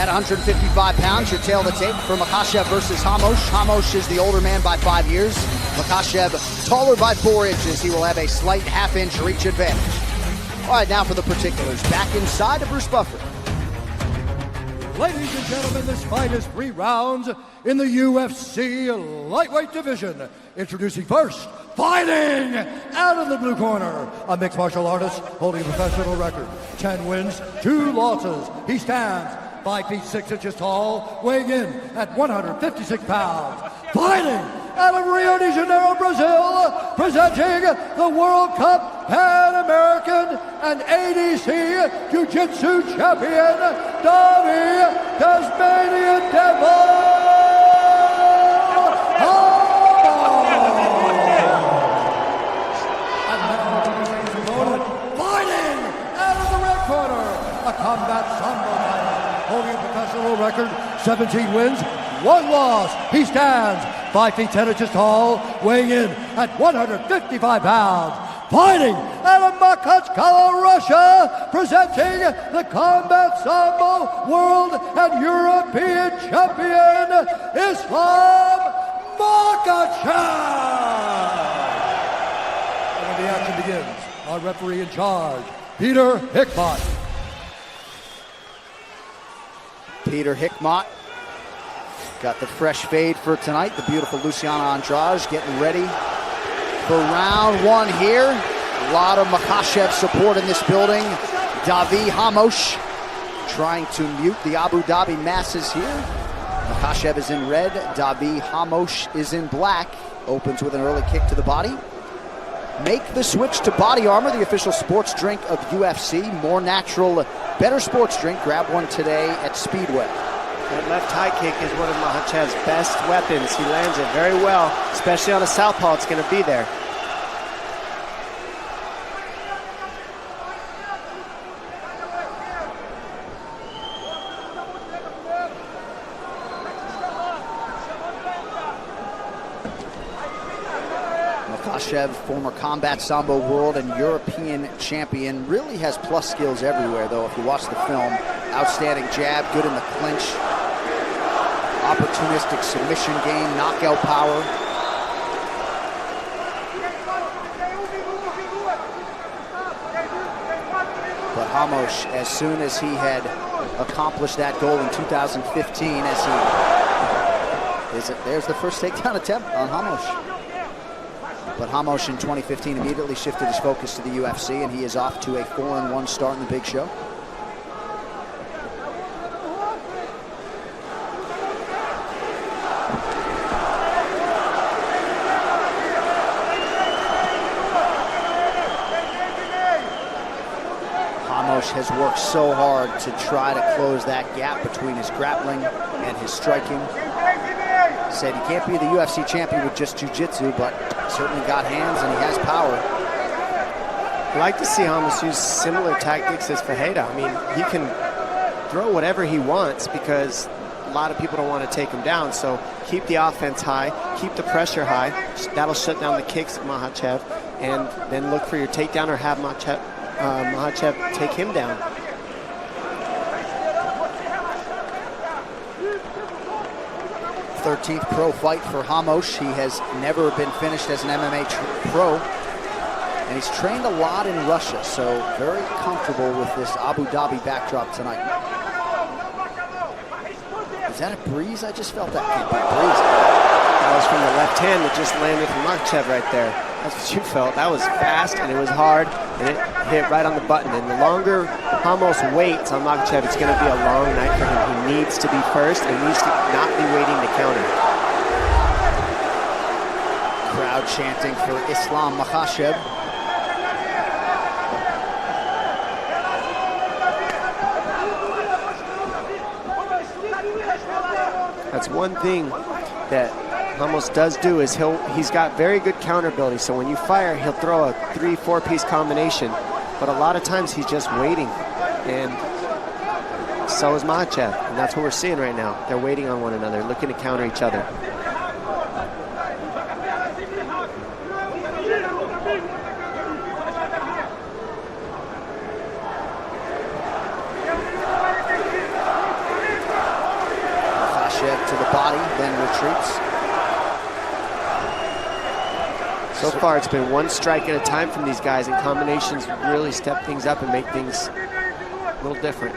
At 155 pounds, your tail of the tape for Machaczev versus Рамос. Рамос is the older man by 5 years. Machaczev taller by 4 inches. He will have a slight half-inch reach advantage. All right, now for the particulars. Back inside to Bruce Buffer. Ladies and gentlemen, this fight is 3 rounds in the UFC lightweight division. Introducing first, fighting out of the blue corner, a mixed martial artist holding a professional record. 10 wins, 2 losses. He stands 5 feet 6 inches tall, weighing in at 156 pounds. Fighting out of Rio de Janeiro, Brazil, presenting the World Cup Pan American and ADC Jiu-Jitsu champion, Davy Tasmanian Devil. A combat sambo fighter, holding a professional record, 17 wins, 1 loss. He stands 5 feet 10 inches tall, weighing in at 155 pounds. Fighting out of Machachев, Russia, presenting the combat sambo world and European champion, Ислам Machachев. And when the action begins, our referee in charge, Peter Hickmott. Peter Hickmott got the fresh fade for tonight. The beautiful Luciana Andrade getting ready for round 1 here. A lot of Machaczev support in this building. Davi Рамос trying to mute the Abu Dhabi masses here. Machaczev is in red. Davi Рамос is in black. Opens with an early kick to the body. Make the switch to Body Armor, the official sports drink of UFC. More natural, better sports drink. Grab one today at Speedway. That left high kick is one of Machachev's best weapons. He lands it very well, especially on a southpaw. It's going to be there. Machaczev, former combat sambo world and European champion, really has plus skills everywhere, though, if you watch the film. Outstanding jab, good in the clinch, opportunistic submission game, knockout power. But Рамос, as soon as he had accomplished that goal in 2015, there's the first takedown attempt on Рамос. But Рамос in 2015 immediately shifted his focus to the UFC, and he is off to a 4-1 start in the big show. Рамос has worked so hard to try to close that gap between his grappling and his striking. Said he can't be the UFC champion with just jiu-jitsu, but certainly got hands and he has power. I like to see Рамос use similar tactics as Ferreira. I mean, he can throw whatever he wants because a lot of people don't want to take him down. So keep the offense high, keep the pressure high. That'll shut down the kicks of Machaczev, and then look for your takedown or have Machaczev take him down. 13th pro fight for Рамос. He has never been finished as an MMA pro, and he's trained a lot in Russia, so very comfortable with this Abu Dhabi backdrop tonight. Is that a breeze? I just felt that can't be a breeze. That was from the left hand that just landed from Machaczev right there. That's what you felt. That was fast and it was hard and it hit right on the button. And the longer Рамос waits on Machaczev, it's going to be a long night for him. He needs to be first and needs to not be waiting to counter. Crowd chanting for Ислам Machaczev. That's one thing that Рамос does do is he's got very good counter ability. So when you fire, he'll throw a 3-4 piece combination. But a lot of times he's just waiting. And so is Machaczev. And that's what we're seeing right now. They're waiting on one another, looking to counter each other. Machiev to the body, then retreats. So far, it's been one strike at a time from these guys, and combinations really step things up and make things a little different.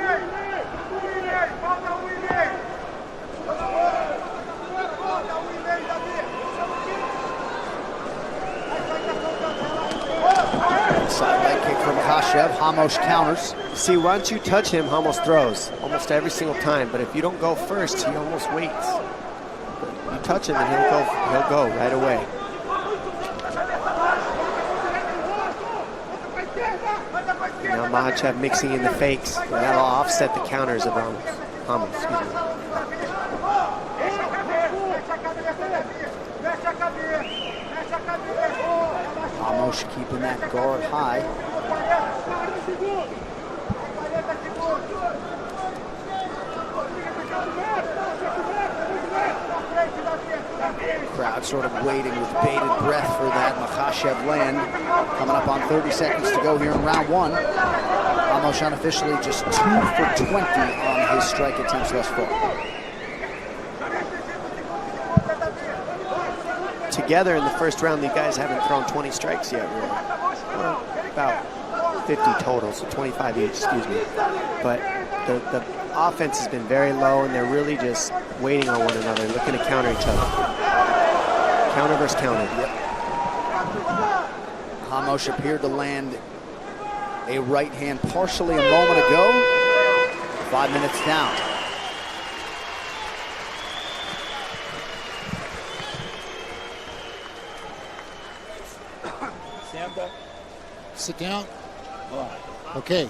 Side leg kick from Machiev. Рамос counters. See, once you touch him, Рамос throws almost every single time. But if you don't go first, he almost waits. But you touch him, and he'll go right away. Now Mahachев mixing in the fakes, and that'll offset the counters of Рамос. Excuse me. Рамос keeping that guard high. Crowd sort of waiting with bated breath for that Machiev land. Coming up on 30 seconds to go here in round one. Рамос unofficially just 2 for 20 on his strike attempts thus far. Together in the first round, these guys haven't thrown 20 strikes yet, really. Well, about 50 total, so 25 each, excuse me. But the offense has been very low, and they're really just waiting on one another, looking to counter each other. Counter versus counter. Yep. Рамос appeared to land a right hand partially a moment ago. 5 minutes down. Sit down. Okay.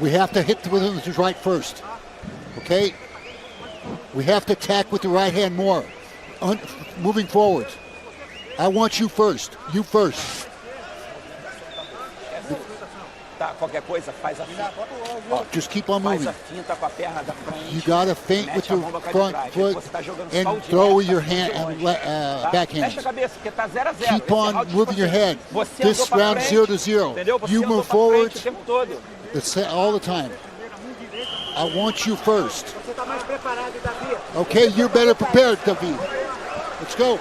We have to hit with the right first. Okay? We have to attack with the right hand more. Moving forward. I want you first. You first. Just keep on moving. You got to feint with your front foot and throw with your hand and backhand. Keep on moving your head. This round 0-0. You move forward. It's all the time. I want you first. Okay, you're better prepared, Davi. Let's go.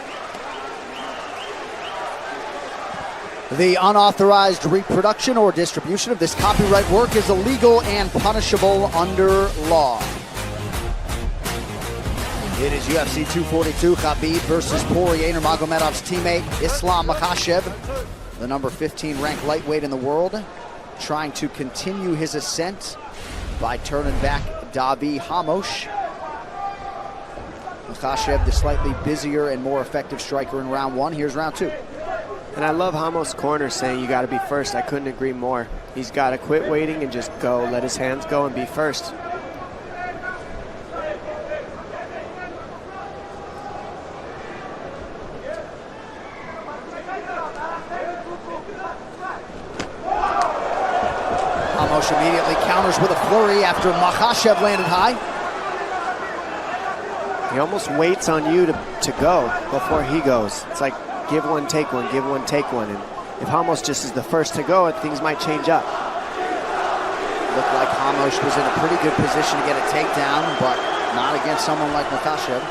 The unauthorized reproduction or distribution of this copyright work is illegal and punishable under law. It is UFC 242, Khabib versus Poirier, Nurmagomedov's teammate Ислам Mахачев, the number 15 ranked lightweight in the world, trying to continue his ascent by turning back Davy Рамос. Machiev, the slightly busier and more effective striker in round one. Here's round two. And I love Рамos' corner saying you got to be first. I couldn't agree more. He's got to quit waiting and just go. Let his hands go and be first. Рамос immediately counters with a flurry after Machiev landed high. He almost waits on you to go before he goes. It's like give one, take one, give one, take one. And if Рамос just is the first to go, things might change up. Looked like Рамос was in a pretty good position to get a takedown, but not against someone like Machiev.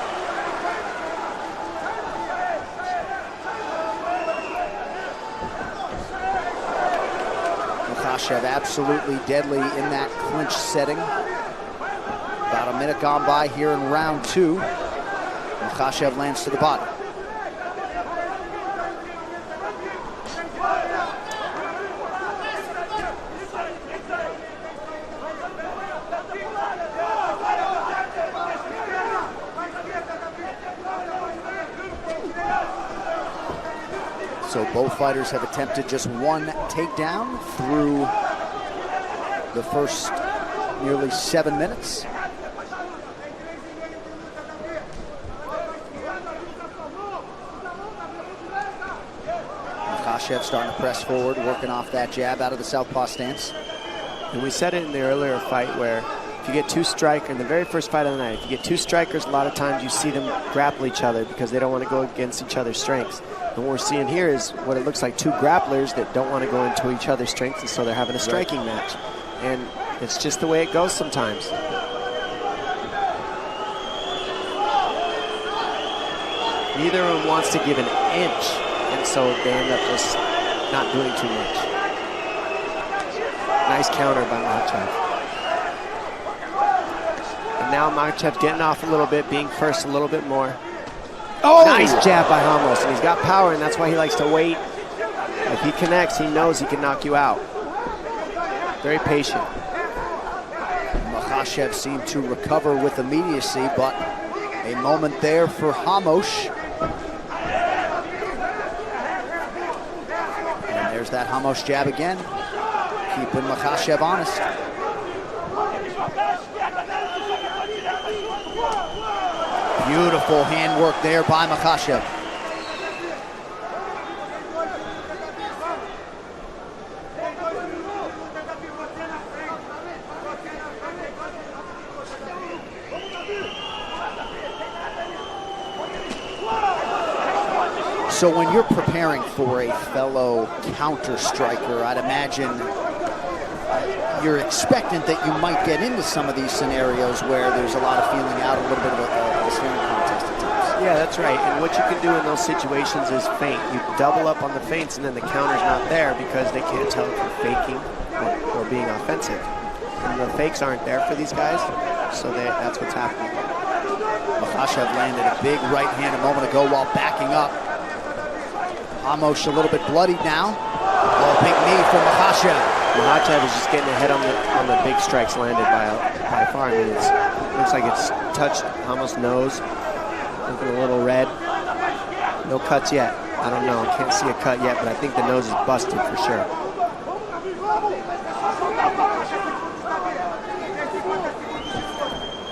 Machiev absolutely deadly in that clinch setting. About a minute gone by here in round two. Machiev lands to the body. So both fighters have attempted just one takedown through the first nearly 7 minutes. Machiev starting to press forward, working off that jab out of the southpaw stance. And we said it in the earlier fight where if you get two strikers, in the very first fight of the night, if you get two strikers, a lot of times you see them grapple each other because they don't want to go against each other's strengths. And what we're seeing here is what it looks like two grapplers that don't want to go into each other's strengths, and so they're having a striking match. And it's just the way it goes sometimes. Neither of them wants to give an inch, and so they end up just not doing too much. Nice counter by Machef. And now Machev's getting off a little bit, being first a little bit more. Oh! Nice jab by Рамос, and he's got power, and that's why he likes to wait. If he connects, he knows he can knock you out. Very patient. Machashev seemed to recover with immediacy, but a moment there for Рамос. And there's that Рамос jab again, keeping Machashev honest. Beautiful handwork there by Machashev. So when you're preparing for a fellow counter striker, I'd imagine you're expectant that you might get into some of these scenarios where there's a lot of feeling out, a little bit of a staring contest at times. Yeah, that's right. And what you can do in those situations is feint. You double up on the feints, and then the counter's not there because they can't tell if you're faking or being offensive. And the fakes aren't there for these guys, so that's what's happening. Machashev landed a big right hand a moment ago while backing up. Рамос a little bit bloodied now. Oh, big knee from Machashev. Machashev is just getting ahead on the big strikes landed by far. I mean, it looks like it's touched Рамos' nose. Looking a little red. No cuts yet. I don't know. I can't see a cut yet, but I think the nose is busted for sure.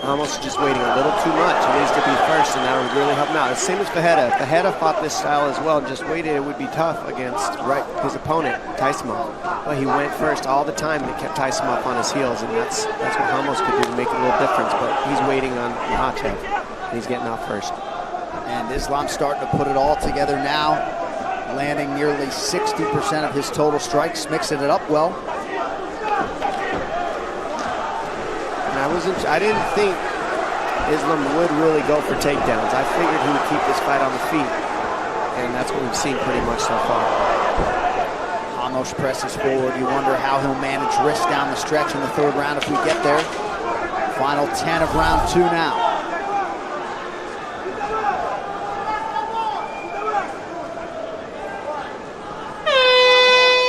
Рамos is just waiting a little too much. He needs to be first, and that would really help him out. It's the same as Fajeda. If Fajeda fought this style as well and just waited, it would be tough against his opponent, Taisimov. But he went first all the time, and it kept Taisimov on his heels, and that's what Рамос could do to make a little difference. But he's waiting on Machashev, and he's getting off first. And Islam starting to put it all together now, landing nearly 60% of his total strikes, mixing it up well. I didn't think Islam would really go for takedowns. I figured he would keep this fight on the feet, and that's what we've seen pretty much so far. Рамос presses forward. You wonder how he'll manage wrist down the stretch in the third round if we get there. Final 10 of round 2 now.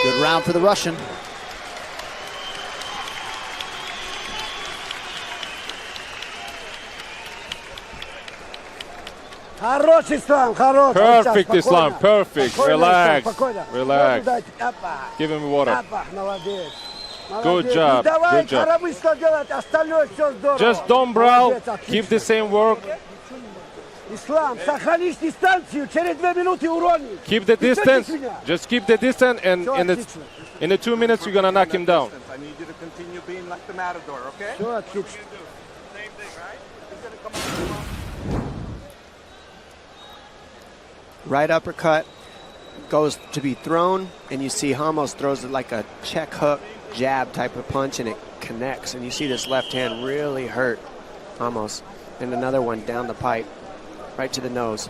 Good round for the Russian. Perfect, Islam, perfect. Relax, relax. Give him water. Good job, good job. Just don't brawl, keep the same work. Keep the distance, just keep the distance, and in the 2 minutes you're gonna knock him down. I need you to continue being like the Matador, okay? Right uppercut goes to be thrown, and you see Рамос throws it like a check hook jab type of punch, and it connects. And you see this left hand really hurt Рамос. And another one down the pipe, right to the nose.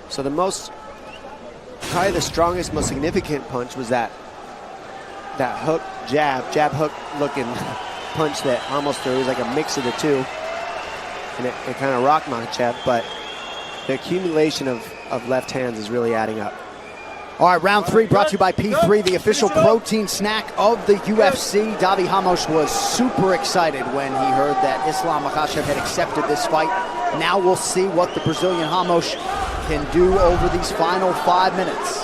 So probably the strongest, most significant punch was that hook jab hook looking punch that Рамос threw. It was like a mix of the two, and it kind of rocked Machef, but the accumulation of left hands is really adding up. All right, round 3 brought to you by P3, the official protein snack of the UFC. Davy Рамос was super excited when he heard that Islam Makhachev had accepted this fight. Now we'll see what the Brazilian Рамос can do over these final 5 minutes.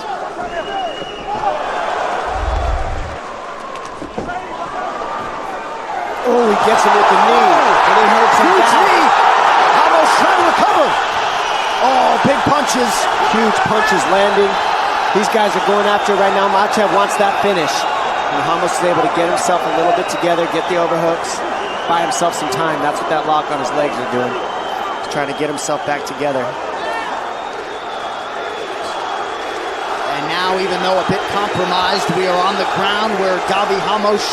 Oh, he gets him with the knee, and he hurts him down. Рамос trying to recover. Oh, big punches. Huge punches landing. These guys are going after it right now. Machef wants that finish. And Рамос is able to get himself a little bit together, get the overhooks, buy himself some time. That's what that lock on his legs are doing. He's trying to get himself back together. And now, even though a bit compromised, we are on the ground where Davy Рамос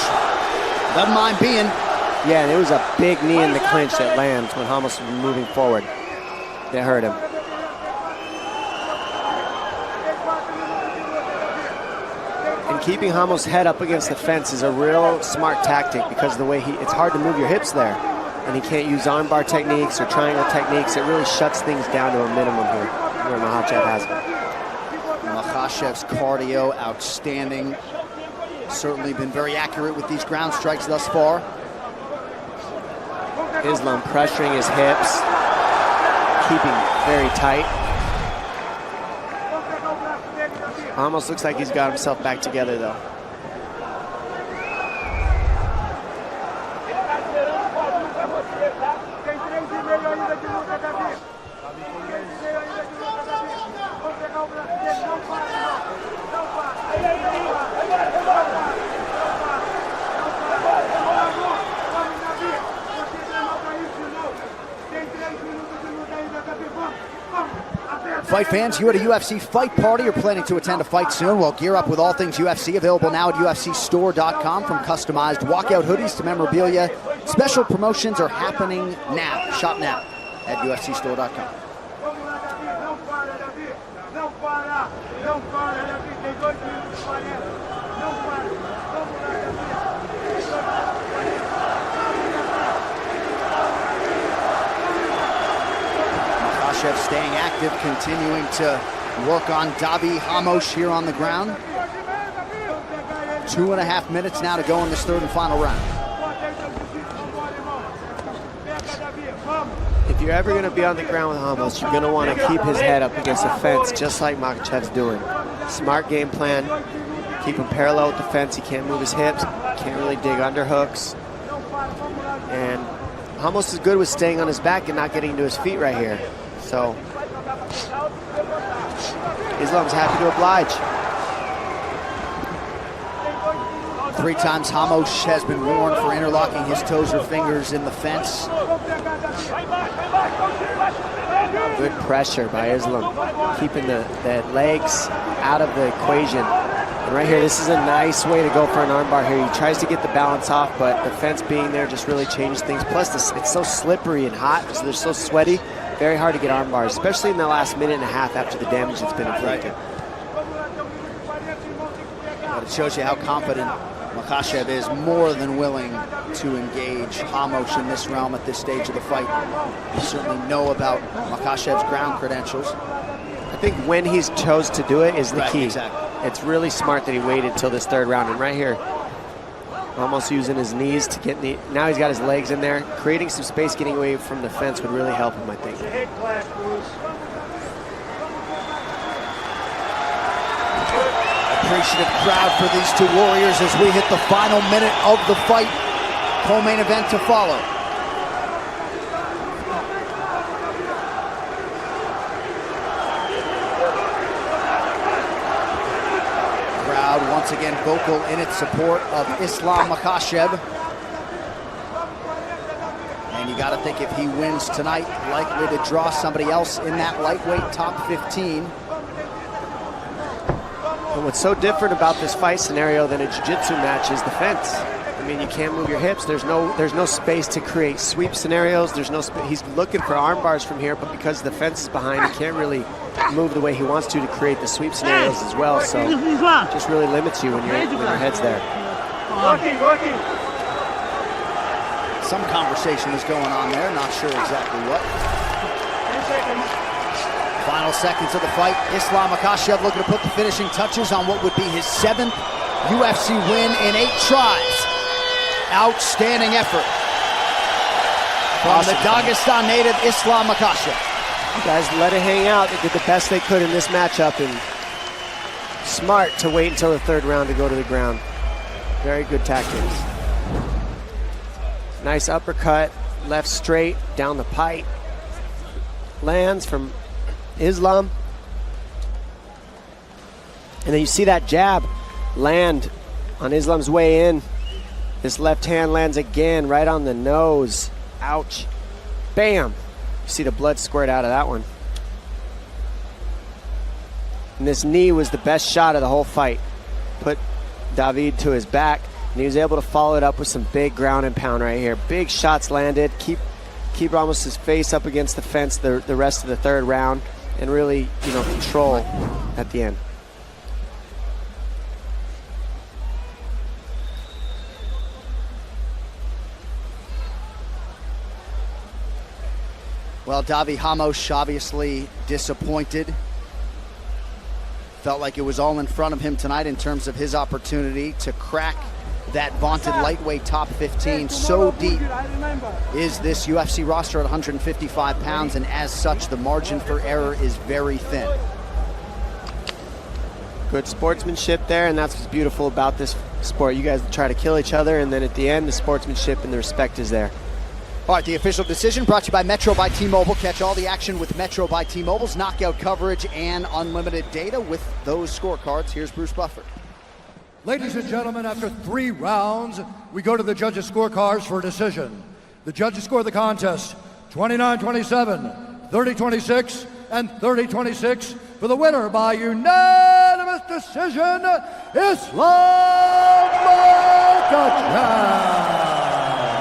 Doesn't mind being. Yeah, and it was a big knee in the clinch that lands when Рамос was moving forward. That hurt him. And keeping Рамos' head up against the fence is a real smart tactic because of the way it's hard to move your hips there. And he can't use armbar techniques or triangle techniques. It really shuts things down to a minimum here, where Mahachев has it. Machachev's cardio, outstanding. Certainly been very accurate with these ground strikes thus far. Ислам pressuring his hips, keeping very tight. Almost looks like he's got himself back together though. Fight fans, you at a UFC fight party or planning to attend a fight soon? Well, gear up with all things UFC, available now at UFCstore.com. From customized walkout hoodies to memorabilia, special promotions are happening now. Shop now at UFCstore.com. Machachев staying active, continuing to work on Davy Рамос here on the ground. 2.5 minutes now to go in this third and final round. If you're ever going to be on the ground with Рамос, you're going to want to keep his head up against the fence, just like Machachev's doing. Smart game plan. Keep him parallel with the fence. He can't move his hips. Can't really dig underhooks. And Рамос is good with staying on his back and not getting to his feet right here. So Islam's happy to oblige. 3 times Рамос has been warned for interlocking his toes or fingers in the fence. Good pressure by Islam, keeping the legs out of the equation. And right here, this is a nice way to go for an armbar here. He tries to get the balance off, but the fence being there just really changes things. Plus, it's so slippery and hot, so they're so sweaty. Very hard to get arm bars, especially in the last minute and a half after the damage that's been inflicted. But it shows you how confident Machachев is, more than willing to engage Рамос in this realm at this stage of the fight. You certainly know about Machachev's ground credentials. I think when he's chose to do it is the key. Exactly. It's really smart that he waited till this third round. And right here, almost using his knees to get now he's got his legs in there. Creating some space, getting away from the fence would really help him, I think. Appreciative crowd for these two warriors as we hit the final minute of the fight. Co-main event to follow. Crowd once again vocal in its support of Ислам Махачев. And you got to think if he wins tonight, likely to draw somebody else in that lightweight top 15. And what's so different about this fight scenario than a jiu-jitsu match is the fence. I mean, you can't move your hips. There's no space to create sweep scenarios. There's no he's looking for arm bars from here, but because the fence is behind, he can't really move the way he wants to create the sweep scenarios as well. So it just really limits you when your head's there. Some conversation is going on there, not sure exactly what. Final seconds of the fight. Ислам Махачев looking to put the finishing touches on what would be his 7th UFC win in 8 tries. Outstanding effort from the Dagestan native Ислам Mахачев. Guys let it hang out. They did the best they could in this matchup, and smart to wait until the third round to go to the ground. Very good tactics. Nice uppercut, left straight, down the pipe. Lands from Ислам. And then you see that jab land on Islam's way in. This left hand lands again right on the nose. Ouch. Bam. You see the blood squirt out of that one. And this knee was the best shot of the whole fight. Put David to his back. And he was able to follow it up with some big ground and pound right here. Big shots landed. Keep Ramos's face up against the fence the rest of the third round, and really, control at the end. Well, Davi Amos obviously disappointed. Felt like it was all in front of him tonight in terms of his opportunity to crack that vaunted lightweight top 15. So deep is this UFC roster at 155 pounds, and as such, the margin for error is very thin. Good sportsmanship there, and that's what's beautiful about this sport. You guys try to kill each other, and then at the end, the sportsmanship and the respect is there. All right, the official decision brought to you by Metro by T-Mobile. Catch all the action with Metro by T-Mobile's knockout coverage and unlimited data with those scorecards. Here's Bruce Buffer. Ladies and gentlemen, after 3 rounds, we go to the judges' scorecards for a decision. The judges score the contest 29-27, 30-26, and 30-26 for the winner by unanimous decision, Ислам Махачев.